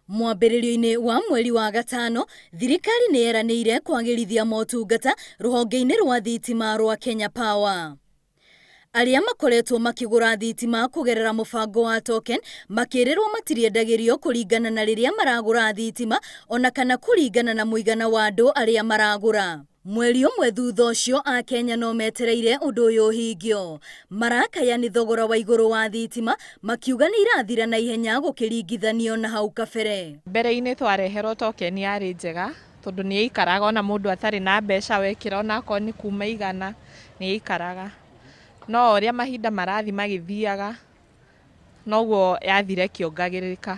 Mwambĩrĩrio-inĩ wa mweri wa gatano, thirikari nĩ yeranĩire kwagĩrithia motungata rũhonge-inĩ rwa thitima rwa Kenya Power. Arĩa makoretwo makĩgũra thitima kũgerera mũbango wa token makĩrĩrwo matiriendagĩrio kũringana na rĩrĩa maragũra thitima ona kana kũringana na mũigana wa andũ arĩa maragũra. Mweri ũmwe thutha ũcio Akenya no metereire ũndũ ũyũ ũhingio. Marakaya nĩ thogora wa igũrũ wa thitima makiuga nĩ irathira na ihenya gũkĩringithanio na hau kabere. Mbere-inĩ twareherwo token yarĩ njega tondũ nĩ ikaraga ona mũndũ atarĩ na mbeca wekĩra ona akorwo nĩ kuma igana nĩ ikaraga. No ũrĩa mahinda marathi magĩthiaga noguo yathire kĩongagĩrĩka.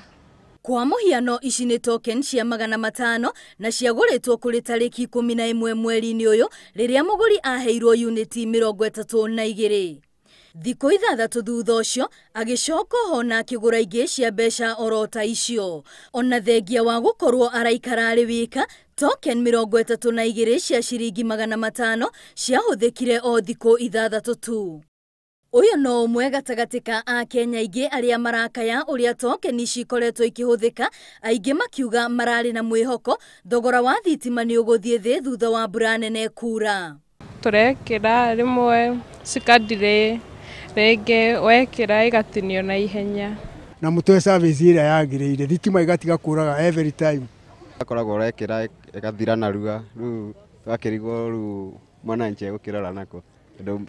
Kwa mũhiano ici nĩ token cia 500 na ciagũrĩtwo kũrĩ tarĩki 11 mweri-inĩ ũyũ rĩrĩa mũgũri aheirwo yuniti 32. Thikũ 6 thutha ũcio agĩcoka ho na akĩgũra ingĩ cia mbeca oro ta icio. Ona thengia wa gũkorwo araikara arĩ wika, token 32 cia ciringi 500 ciahũthĩkire o thikũ 6 tu. Ũyũ no ũmwe gatagatĩ ka Akenya aingĩ arĩa marakaya ũrĩa token cikoretwo ikĩhũthĩka, aingĩ makiuga mararĩ na mwĩhoko thogora wa thitima nĩ ũgũthiĩ thĩ thutha wa mbura nene kura. Tũrekĩra rĩmwe cikadirĩ, rĩngĩ wekĩra igatinio na ihenya. Na mũtwe service ĩrĩa yagĩrĩire, thitima igatiga kũraga every time. Akoragwo rekĩra ĩgathira narua, rĩu twakĩrigwo rĩu mwananchi egũkĩrora nako.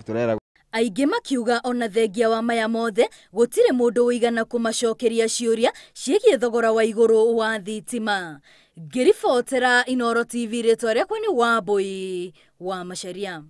Tũrera aingĩ makiuga ona thengia wa maya mothe gũtirĩ mũndũ wĩigana kũmacokeria ciũria ciĩgiĩ thogora wa igũrũ wa thitima. Ngĩribotera Inooro TV rĩtwa rĩakwa nĩ Wambui wa Macharia.